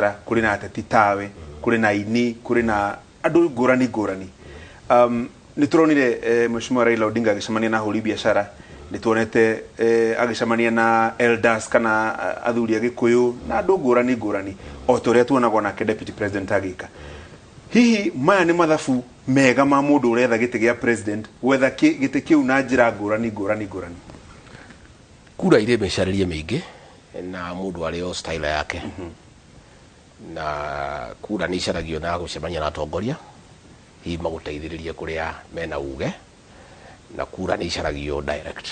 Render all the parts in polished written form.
biashara kuri na ateti tawe kuri na ini kuri na adu ngurani nituronire mheshimiwa Raila Odinga agicemania na huri biashara nituonete agicemania na elders kana athuri agikuyu na andu ngurani o toria tuonagwo na deputy president agika hihi maya ni mathabu mega ma mundu uretha gite gia president wetha gite kiu na njira ngurani kura ire mecaririe mingi na mundu ari o style yake na kura ni caragio na gucemania na atongoria hihi maguteithiririe kuria mena uge na kura ni caragio direct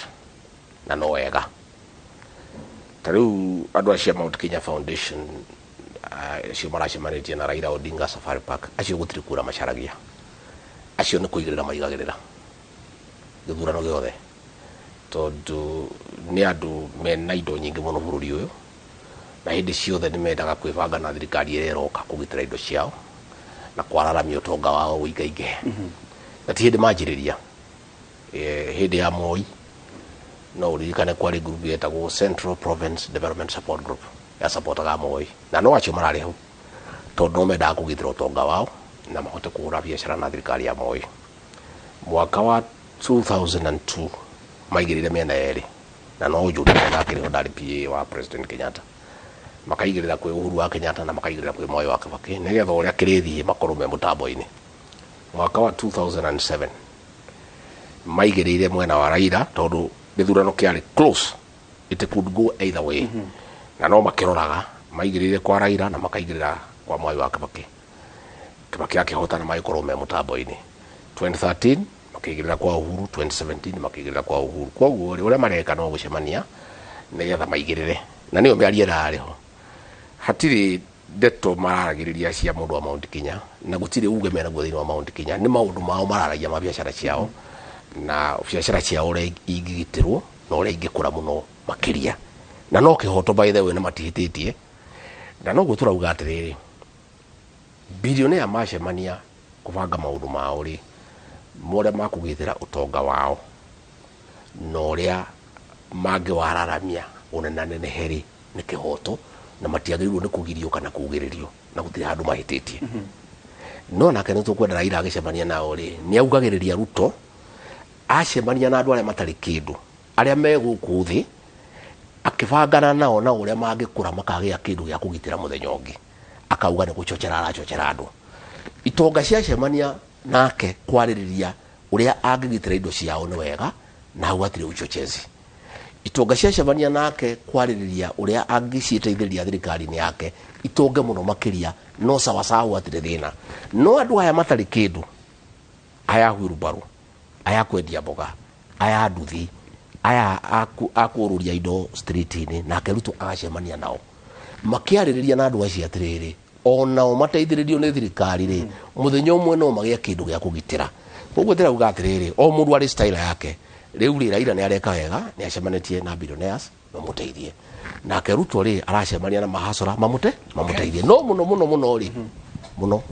na no wega tariu andu acia Mount Kenya Foundation acio maracemanirie na Raila Odinga Safari Park acio gutiri kura macaragia acio ni kuigirira maigagirira githurano giothe tondu ni andu mena indo nyingi muno bururi uyu na hindi ciothe ni mendaga kwibanga na thirikari iroka kugitira indo ciao na kwararamia utonga wao uigaige na ti hindi manjiriria hindi ya Moi no ririkane kwari group yetagwo Central Province Development Support Group ya supportaga Moi na no acio marari hau tondu no mendaga kugitira utonga wao na mahote kuhura biashara na thirikari ya Moi mwaka wa 2002 maigirire mena eri na no njuri na kiri ndari PA wa President Kenyatta makaigirira kwi Uhuru wa Kenyatta na makaigirira kwi Moi wa Kibaki nigetha uria kirithie makorume mutambo-ini mwaka wa 2007 maigirire mwena wa Raila tondu githurano kiari close it could go either way na no makiroraga maigirire kwa Raila na makaigirira kwa Moi wa Kibaki akihotana maikorume mutambo-ini 2013 makigirira kwa Uhuru 2017 makigirira kwa Uhuru kwa uria mareka no gucemania nigetha maigirire na niyo miariera ariho hatiri ndeto mararagiriria cia mundu wa Mount Kenya na gutire uge mena guthini wa Mount Kenya ni maundu mao mararagia ma biashara ciao na biashara ciao uri igigitirwo na uri ingikura muno makiria na no kihoto by the way na matihititie na no gutura uga atiriri billionaire macemania kubanga maundu mao ri more makugithira utonga wao noria mage wararamia unenane heri ni kihoto na matiagirwo ni kugirio kana kugiririo na gutire handu mahititie no na kene tukwenda Raila agicemania nao ri ni augagiriria Ruto acemania na andu aria matari kindu aria meguku thi akibangana nao na uria mangikura makagia kindu gia kugitira muthenya ungi akauga ni guchochera arachochera andu itonga cia cemania nake kwaririria uria angigitira indo ciao ni wega na hawatire uchochezi itonga cia cemania nake kwaririria uria angiciteithiriria thirikari ni yake itonge muno makiria no sawa sawa atire thina no andu aya matari kindu aya hwirubaru aya kwendia mboga aya nduthi aya akururia indo street-ini nake Ruto agacemania nao makiaririria na andu acio atiriri onao mateithiririo ni thirikari ri muthenya umwe no magia kindu gia kugitira koguo ndira uga atiriri o mundu ari style yake riu ri Raila ni areka wega ni acemanetie na billionaires mamuteithie nake Ruto ri aracemania na mahasora mamuteithie no muno ri muno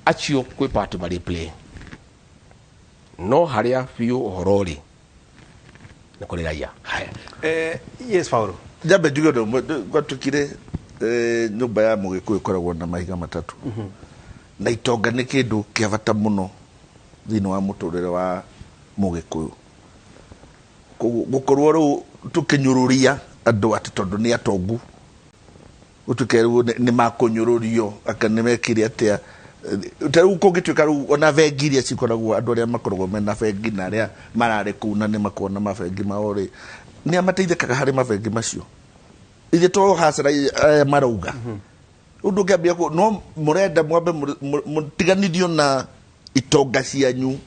acio kwi part mari play no haria fiu horori ni kuri Raila haya yes Paulo jambe njugo gwatukire nyumba ya Mugikuyu ikoragwo na mahiga matatu na itonga ni kindu kia bata muno thini wa muturire wa Mugikuyu gukorwo ru tukinyururia andu ati tondu ni atongu utukeru ni makunyururio akane mekire atia taru kugituika ru ona vengiria cikoragwo andu aria makoragwo mena vengi na aria marare kuna ni makona mavengi maori ni amateithikaga hari mavengi macio ithe to hasara marauga undu ngambia ko no murenda mwambe mutiganirio na itonga cianyu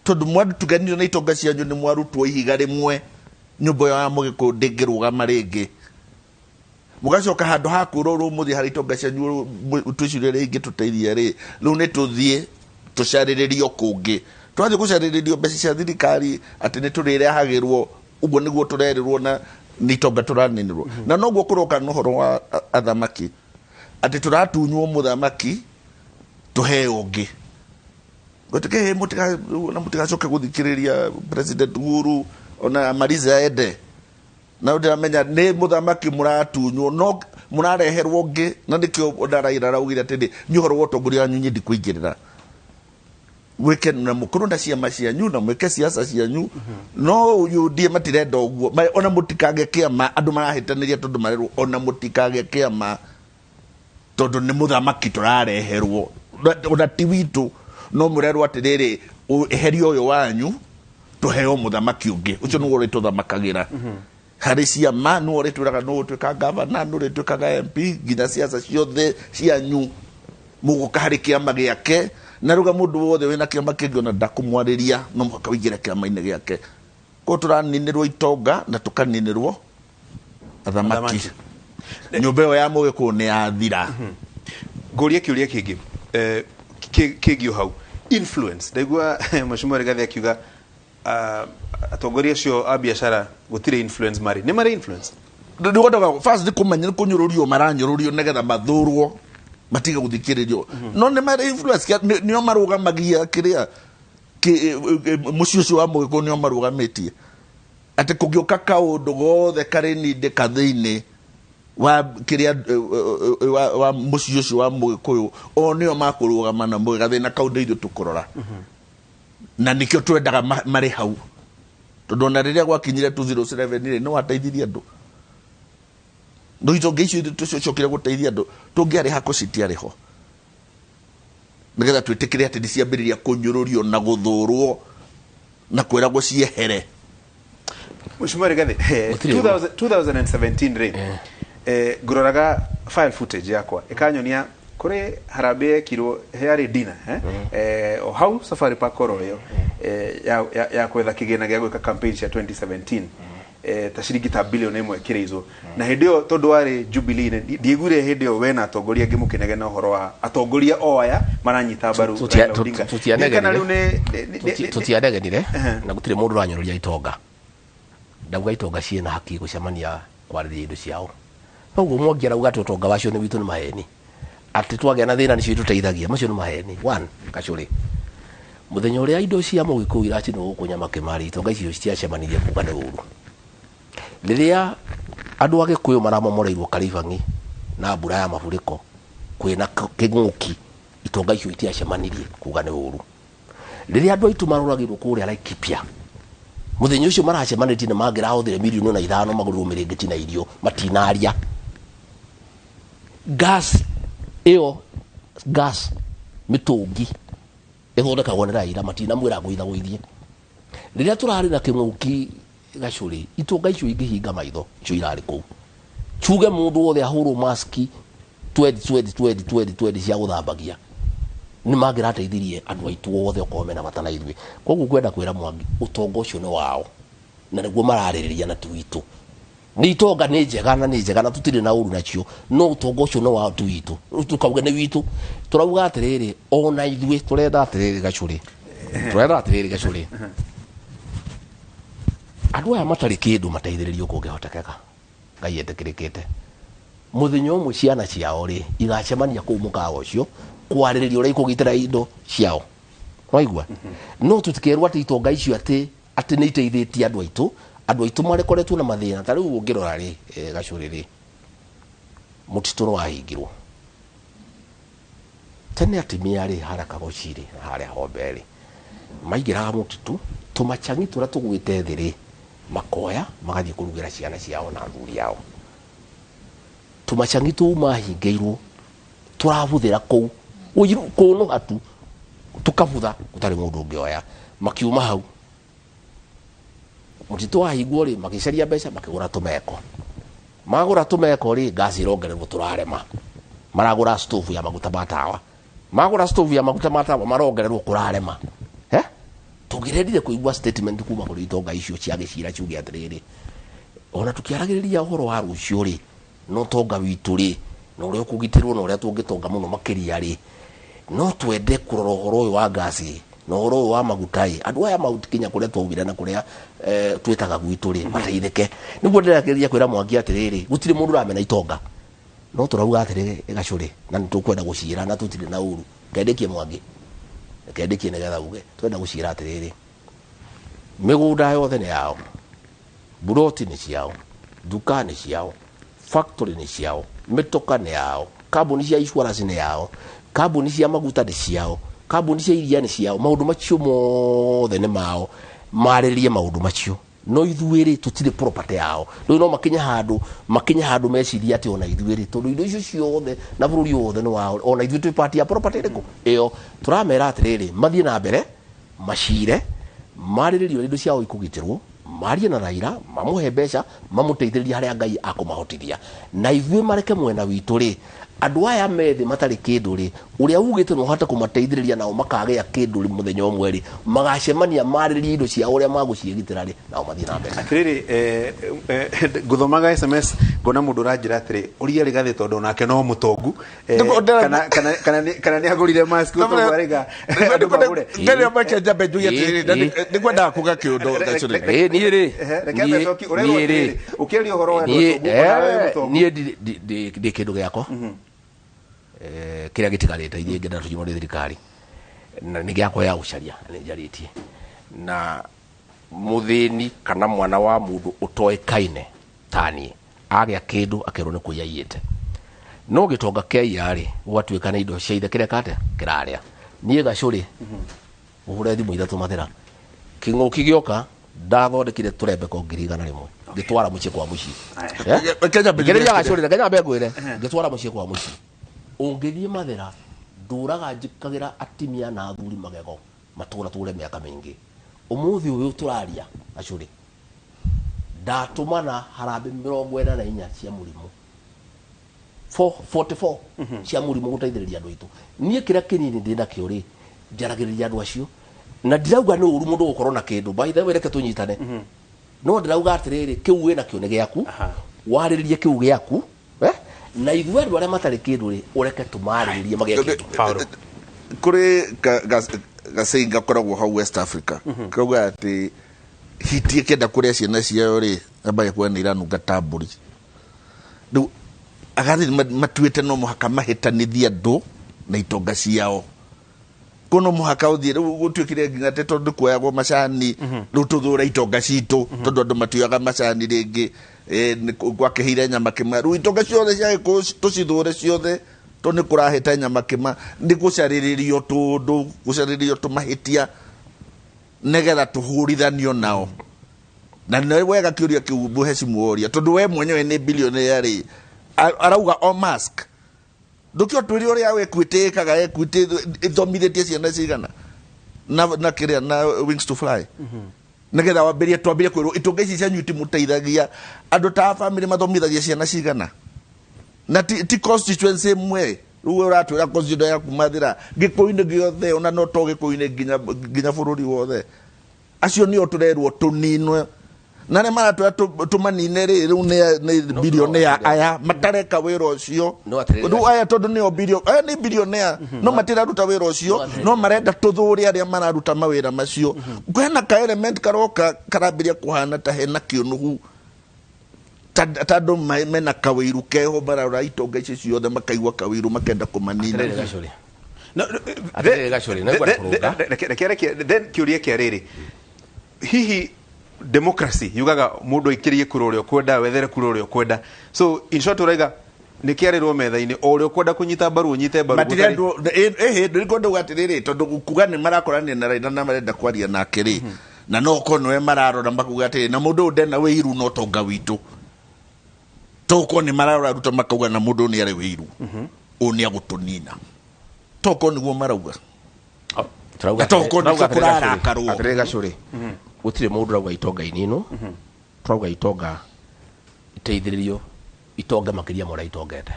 tondu mwandu tuganirio na itonga cianyu ni mwarutwo ihiga rimwe nyumba ya Mugikuyu ndingirugama ringi mugacoka handu hakurorwo muthi hari itonga cianyu tucire ringi tuteithia ri riu ni tuthie tucariririo kungi twathi gucariririo mbeca cia thirikari ati ni turirehagirwo uguo niguo turerirwo na nitonga turaninirwo na noguo kuroka no horo wa athamaki ati turatunywo muthamaki tuhe ungi gotike mutigacoke guthikiriria President Uhuru ona amariza ende na ndiramenya ni muthamaki muratunywo no mũrareherwo ngĩ na nĩkĩo Raila araugire atĩrĩ nĩ ũhoro wa ũtongoria wanyu nyĩ ndikũingĩrĩra wĩke na mũkorwo na ciama cianyu na mwĩke siasa cianyu no UDA matirenda ũguo ona mũtikage kĩama andũ marahĩtanĩria tondũ marerwo ona mũtikage kĩama tondũ nĩ mũthamaki tũrareherwo ona ti witũ no mũrerwo atĩrĩrĩ eherio ũyũ wanyu tũheo mũthamaki ũngĩ ũcio nĩguo ũrĩtũthamakagĩra harĩ ciama nĩwe ũrĩtwĩraga nũ ũtuĩka gavana nũ ũrĩtuĩkaga MP nginya siasa ciothe cianyu mũgũka harĩ kĩama gĩake na ruga mũndũ wothe wĩna kĩama kĩngĩ ona ndakũmwarĩria no mũhaka wĩingĩre kĩama-inĩ gĩake ko tũraninĩrwo itonga na tũkaninĩrwo athamaki nyũmba ĩyo ya Mũgĩkũyũ nĩ yathira ngũria kĩũria kĩngĩ kĩngĩ hau influence ndaigua Mheshimiwa Rigathi akiuga atongoria acio a biacara gũtirĩ influence marĩ nĩ marĩ influence nĩgwendaga first nĩ kũmenya nĩ kũnyũrũrio maranyũrũrio nĩgetha mathũrwo matiga gũthikĩrĩrio no nĩ marĩ influence nĩo marũgamagia kĩrĩa mũciĩ ũcio wa Mũgĩkũyũ nĩo marũgamĩtie atĩ kũngĩũka kaũndũ gothe karĩ nindĩ kathĩinĩ wa kĩrĩa wa mũciĩ ũcio wa Mũgĩkũyũ o nĩo makũrũgama na gathĩna kau nĩ ithuĩ tũkũrora na nĩkĩo twendaga marĩ hau tondũ ona rĩrĩa gwakinyire 2007 no wateithirie andũ no itonga icio tũcokire gũteithia andũ tũngĩarĩ hako citiarĩ ho nĩgetha twĩtĩkĩre atĩ nĩciambĩrĩria kũnyũrũrio na gũthũrwo na kwĩragwo ciehere Mheshimiwa Rigathi 2017 rĩ ngũroraga file footage yakwa ĩkanyonia kũrĩ harambee yekirwo yarĩ dina o hau Safari Park oro ĩyo ya kwetha kĩgĩna gĩa gwĩka campaign cia 2017 ta ciringi ta bilioni 1 kĩrĩizwo na hĩndĩ ĩyo tondũ warĩ Jubilee ndiaiguire hĩndĩ ĩyo wena atongoria angĩ mũkĩnegena na ũhoro wa atongoria o aya maranyita mbaru tutianegenire na gũtirĩ mũndũ ũranyũrũria itonga ndauga itonga ciĩna haki gũcemania kwarĩrĩria indo ciao koguo Mwangi arauga atĩ ũtonga wacio nĩ witũ nĩ maheni atĩ twagĩa na thĩna nĩcio itũteithagia macio nĩ maheni Gachuri mũthenya ũrĩa indo cia Mũgĩkũyũ iracinwo gũkũ Nyamakĩmari itonga icio citiacemanirie kuga nĩ ũru rĩrĩa andũ a Gĩkũyũ maramomoreirwo Karĩbang'i na mbura ya mafuriko kwĩna kĩng'ũki itonga icio itiacemanirie kuga nĩ ũru rĩrĩa andũ aitũ maroragirwo kũrĩa Laikipia mũthenya ũcio maracemanĩtie nĩ mangĩrahũthĩre milioni na 5 magũrĩrwo mĩrĩngĩti na irio matinaria gas mĩtũngi ĩthondekagwo nĩ Raila matinamwĩra gũithagũithie rĩrĩa tũrarĩ na kĩng'ũki Gachuri itonga icio ingĩhinga maitho icio irarĩ kũu tuge mũndũ wothe ahũrwo maski 20 cia gũthambagia nĩ mangĩrateithirie andũ aitũ othe okorwo mena bata na ithuĩ koguo kwenda kwĩra Mwangi ũtonga ũcio nĩ wao na nĩguo mararĩrĩria na ti witũ nĩ itonga nĩ njega na tũtirĩ na ũru nacio no ũtonga ũcio nĩ wao ti witũ tukauga nĩ witũ tũrauga atĩrĩrĩ ona ithuĩ tũrenda atĩrĩrĩ Gachuri andũ aya matarĩ kĩndũ mateithĩrĩrio kũngĩhotekeka Ngai etĩkĩrĩkĩte mũthenya ũmwe ciana ciao rĩ igacemania kũu mũkawa ũcio kwarĩrĩria ũrĩa ikũgitĩra indo ciao waigua no tũtikerwo atĩ itonga icio atĩ nĩ iteithĩtie andũ aitũ marekoretwo na mathĩna ta rĩu ũngĩrora rĩ Gachuri rĩ mũtitũ nĩ wahingirwo tene atumia rĩ haraka gũcirĩ harĩa Hombe rĩ maingĩraga mũtitũ tũmacang'i tũrĩa tũgwĩte thĩ rĩ makoya magathiĩ kũrugĩra ciana ciao na athuri yao tũmacang'i tũu mahingĩirwo tũrabũthĩra kũu kũnũ hatu tũkabutha gũtarĩ mũndũ ũngĩoya makiuma hau mũtitũ wahingwo rĩ magĩcaria mbeca makĩgũra tũmeko magũra tũmeko rĩ gas irongererwo tũrarema maragũra stove ya maguta ma tawa marongererwo kũrarema tũngĩrendire kũigua statement kuma kũrĩ itonga icio cia gĩcira ciuge atĩrĩrĩ ona tũkĩaragĩrĩria ũhoro wa rũciũ rĩ no tonga witũ rĩ na ũrĩa ũkũgitĩrwo na ũrĩa tũngĩtonga mũno makĩria rĩ no twende kũrora ũhoro ũyũ wa gasi na ũhoro ũyũ wa maguta andũ aya Mount Kenya kũrĩa twaumire na kũrĩa twĩtaga gwitũ rĩ mateithĩke nĩguo ndĩrakĩrĩria kwĩra Mwangi atĩrĩrĩ gũtirĩ mũndũ ũramena itonga no tũrauga atĩrĩrĩ Gachuri na nĩtũkwenda gũciĩra na tũtirĩ na ũru kendĩkie Mwangi kendĩkie nĩgetha uge twenda gũciĩra atĩrĩrĩ mĩgũnda yothe nĩ yao buroti nĩ ciao duka nĩ ciao factory nĩ ciao mitoka ni yao, kambuni cia insurance ni yao, kambuni cia maguta ni ciao, kambuni cia iria ni ciao, maundu macio mothe ni mao, marĩrie maundu macio. No ithuĩrĩ tutire property yao. No makinya handu meciria ati ona ithuĩrĩ tondu indo icio ciothe na bũrũri wothe ni wao, ona ithuĩ twi part ya property rĩkũ ĩyo. Turamera atĩrĩrĩ mathiĩ na mbere macire, marĩrĩrio indo ciao ikũgitĩrwo, marie na Raila, mamuhe mbeca, mamuteithĩrĩrie harĩa Ngai akũmahotithia, na ithuĩ mareke mwena witũ rĩ, andu aya methe matari kindu ri, uria ugite no hata kumateithĩrĩria nao makagĩa kindu ri muthenya umwe ri, magacemania marĩrie indo cia uria maguciĩgitĩra ri, nao mathie na mbere. Atĩrĩrĩ, nguthomaga SMS ngona mundu ranjira atĩrĩ uria Rigathi tondu nake no mutongu, kana ni agurire mask utomariga ndĩrĩa make jambe njuge atĩrĩrĩ, nĩkwendaga kuga kĩũndũ niĩ rĩ ukĩaria ũhoro wa mutongu niĩ ndĩ kĩndũ gĩakwa kĩrĩa gĩtigarĩte ithuĩ ngenda tũnyimwo nĩ thirikari na nĩ gĩakwa ya gũcaria nĩ njarĩtie, na mũthĩni kana mwana wa mũndũ ũtoĩkaine taniĩ agĩa kĩndũ akerwo nĩ kũiya iyĩte, no gĩtonga kĩa rĩ gwatuĩka nĩ indo cia ithe kĩrĩa kate kĩrarĩa. Niĩ Gacũrĩ ũhũre thimũ ithatũ mathera, kĩng'ũki gĩoka ndathondekire tũrembeko 100,000 ngĩtwara mũciĩ kwa mũciĩ. Ngĩrĩria Gacũrĩ na Kenya ngwĩre ngĩtwara mũciĩ kwa mũciĩ. Ũngĩthiĩ mathera ndũraga njĩkagĩra atimia na athuri magego matũra tũre mĩaka mĩingĩ. Ũmũthĩ ũyũ tũraria Gacũrĩ ndatũmana harambĩ 44 cia mũrimũ 44 cia mũrimũ gũteithĩrĩria andũ aitũ. Niĩ kĩrĩa kĩnini ndĩ nakĩo rĩ njaragĩrĩria andũ acio, na ndirauga nĩ ũru mũndũ gũkorwo na kĩndũ, by the way reke tũnyitane, no ndirauga atĩrĩrĩ kĩu wĩna kĩo nĩ gĩaku, warĩrĩrie kĩu gĩaku na ithuĩ andũ arĩa matarĩ kĩndũ rĩ ũreke tũmarĩrĩrie magĩe kĩndũ. Kũrĩ Gacaĩ gakoragwo hau West Africa kauga atĩ hitie kenda kũrĩa ciana ciao rĩ ambaye kuona iranunga ta mbũri. Rĩu agathi matuĩte no mũhaka mahĩtanithie andũ na itonga ciao, kono mũhaka ũthiĩ rĩu gũtuĩkire nginya atĩ tondũ kuoyagwo macani rĩu tũthũra itonga citũ tondũ andũ matuaga macani rĩngĩ gwakĩhire nyama kĩma, rĩu itonga ciothe cia tũcithũre ciothe to nĩ kũrahĩta nyama kĩma, nĩ gũcarĩrĩrio tũndũ gũcarĩrĩrio tũmahĩtia nĩgetha tũhũrithanio nao. Na nĩ wega kĩũria kĩu Buhesi muoria tondũ we mwenyewe nĩ billionaire rĩ arauga o mask ndũkĩo twĩrĩ ũrĩa wĩkwĩtĩkaga Equity ithomithĩtie ciana cigana na kĩrĩa na Wings to Fly nĩgetha wambĩrie twambĩrie kwĩrwo itonga ici cianyu itimũteithagia, andũ ta family mathomithagia ciana cigana na ti constituency mwe. Rĩu ũratwĩra constituency ya kumathĩra gĩkũyũ-inĩ gĩothe ona no to gĩkũyũ-inĩ nginya bũrũri wothe, acio nĩo tũrerwo tũninwe na nĩ maratwĩra tũmanine rĩu nĩ billionaire aya matareka wĩra ũcio. Rĩu aya tondũ nĩ billionaire no matiraruta wĩra ũcio, no marenda tũthũre arĩa mararuta mawĩra macio. Kwĩna ka element karoka karambĩria kũhana ta hena kĩũnũhu tandũ mena kawĩru keho mararora itonga icio ciothe makaigua kawĩru makenda kũmanina. Then kĩũria kĩa rĩrĩ, hihi democracy yugaga mundu aikirie kura uria kwenda wethere kura uria kwenda, so in short uraiga nĩ kĩarĩrwo metha-inĩ o ũrĩa kwenda kũnyita mbaru ũnyite mbaru ndĩ kwenda gwatirĩrĩ tondũ kuga nĩ marakorania na Raila na marenda kwaria nake rĩ na no kono we mararora makuga atĩrĩ na mũndũ ndena wĩiru no tonga witũ toko nĩ mararora ruta makauga na mũndũ nĩ arĩ wĩiru nĩ agũtũnina toko nĩguo marauga toko nĩ kũrarakarwo atĩrĩ Gacũrĩ gũtirĩ mũndũ rauga itonga inino turauga itonga iteithĩrĩrio itonga makĩria mora itongete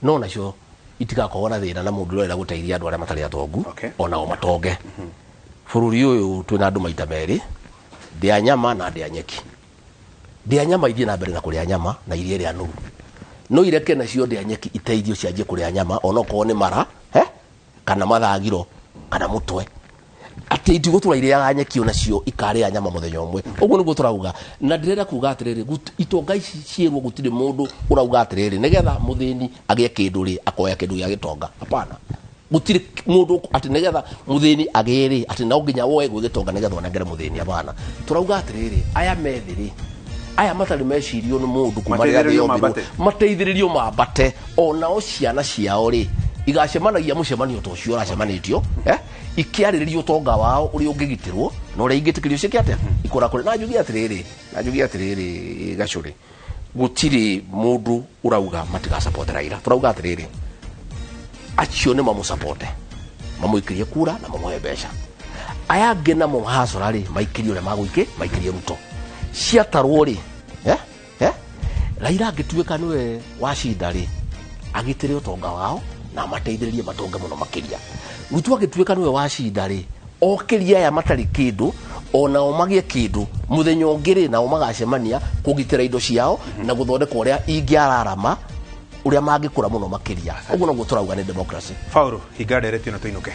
no nacio itigakorwo na thĩna na mũndũ ũrĩa gũteithia andũ arĩa matarĩ atongu onao matonge. Bũrũri ũyũ twĩna andũ maita merĩ, ndĩa nyama na ndĩa nyeki. Ndĩa nyama ithiĩ na mbere na kũrĩa nyama na iria rĩa nũru, no ireke nacio ndĩa nyeki iteithio cianjie kũrĩa nyama onokorwo nĩ mara kana mathagiro kana mũtwe, atĩ itigũtũra irĩaga nyeki onacio ikarĩa nyama mũthenya ũmwe. Ũguo nĩguo tũrauga, na ndĩrenda kuga atĩrĩrĩ itonga ici ciĩrwo gũtirĩ mũndũ ũrauga atĩrĩrĩ nĩgetha mũthĩni agĩe kĩndũ rĩ akoya kĩndũ gĩa gĩtonga. Hapana, gũtirĩ mũndũ atĩ nĩgetha mũthĩni agĩe rĩ atĩ no nginya woe gwĩ gĩtonga nĩgetha onengere mũthĩni. Hapana, tũrauga atĩrĩrĩ aya methĩ rĩ aya matari mecirio ni mundu kuma ria mateithiririo mambate onao ciana ciao ri igacemanagia mucemanio to cio racemanitio ikiariririo tonga wao uri ungigitirwo no uri ingitikirio cikiate ikora kuri na jugia atiriri gacuri gutiri mundu urauga matiga support Raila turauga atiriri acio ni mamu support mamuikirie kura na mamuhe mbeca aya ngena mu hasora ri maikirie ure maikirie Ruto ciatarwo ri Raila agituika niwe wacinda ri agitire utonga wao na mateithiririe matonga muno makiria Ruto agituika niwe wacinda ri okiria ya matari kindu ona omagie kindu muthenya ungiri na omagacemania kugitira indo ciao na guthondeka uria ingiararama uria mangikura muno makiria uguo no guturauga ni democracy Paulo igaderete na tuinuke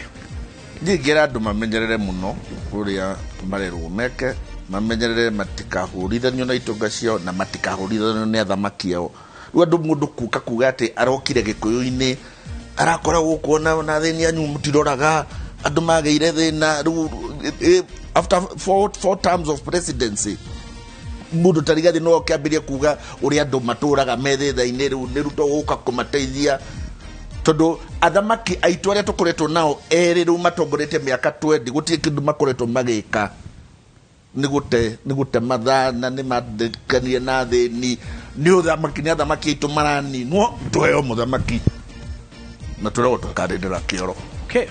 ngira andu mamenyerere muno uria marerwo meke mamenyerere matikahurithanio na itonga ciao na matikahurithanio ni athamaki ao andu mundu kuga ati arokire gikuyu-ini arakora gukuona na thini anyu mutiroraga andu mageire thina after four terms of presidency mundu tarigathi no kiambiria kuga uri andu maturaga methetha-ini riu ni Ruto guka kumateithia tondu athamaki aitu aria tukoretwo nao eri riu matongorete miaka 20 gutire kindu makoretwo magika ni gute mathana ni madikanie na thini ni athamaki aitu marani no tuheo muthamaki na tureo tukarindira kioro okay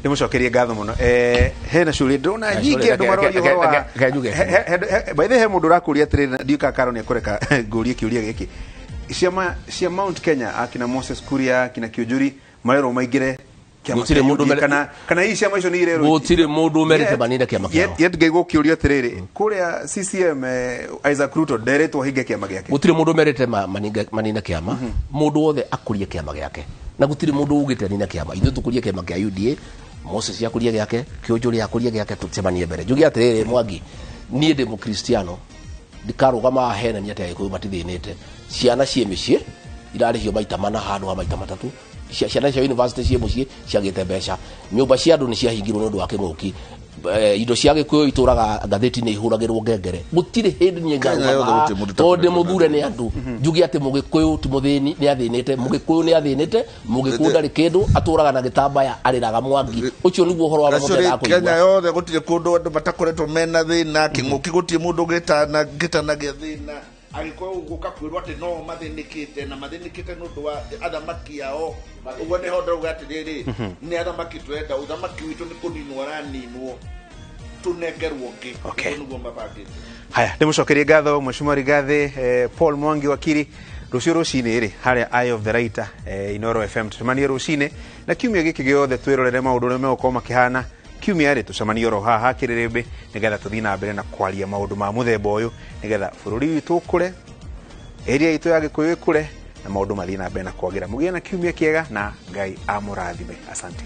ndimucokerie ngatho muno hena curi ndona nyingi andu marorio horo wa by the way mundu rakuria atiriri ndika karo ni kureka ngurie kiuria giki cia Mount Kenya akina Moses Kuria akina Kiujuri marero maigire gutire mundu kana hii cia maisho ni irero gutire mundu merete maninde kiama kiao yet ngego kiuria atiriri kuria CCM Isaac Ruto director hinge kiama giake gutire mundu merete maninde kiama mundu wothe akurie kiama giake na gutire mundu ugite nina kiama ithu tukurie kiama kia UDA Moses yakurie giake Kiujuri yakurie giake tucemanie mbere jugi atiriri Mwangi nie ndi mukristiano ndikarugama hena ni ate ko matithinite ciana cie micii irarihio maita mana handu ha maita matatu ciana cia university cie mucii ciagite mbeca nyumba cia andu ni ciahingirwo nundu wa kinguki indo cia gikuyu ituraga ngatheti ni ihuragirwo ngengere gutire hindi ni nganga tonde muthure ni andu njugi ati mugikuyu ti muthini ni athinite mugikuyu ni athinite mugikunda ri kindu aturaga na gitambaya ariraga Mwangi ucio niguo horo wa muthenya ko Kenya yothe gutire kundu andu batakoretwo mena thina kinguki gutire mundu gitana gia thina agikora guka kwirwa ati no mathinikite na mathinikite nundu wa athamaki ao uguo ni honda uga atiriri ni athamaki twenda uthamaki witu ni kuninwo raninwo tunegerwo ngi niguo mabangite haya ndimucokerie ngatho Mheshimiwa Rigathi Paul Mwangi wakiri rucio rucini ri haria Eye of the Writer Inoro FM tucemanie rucini na kiumia giki giothe twirorere maundu uria megukoma makihana kiumia ri tucemanie oro haha kiririmbi nigetha tuthii na mbere na kwaria maundu ma muthemba uyu nigetha bururi witu ukure area itu ya Gikuyu ikure na maundu mathii na mbere na kwagira mugie na kiumia kiega na Ngai amurathime asante.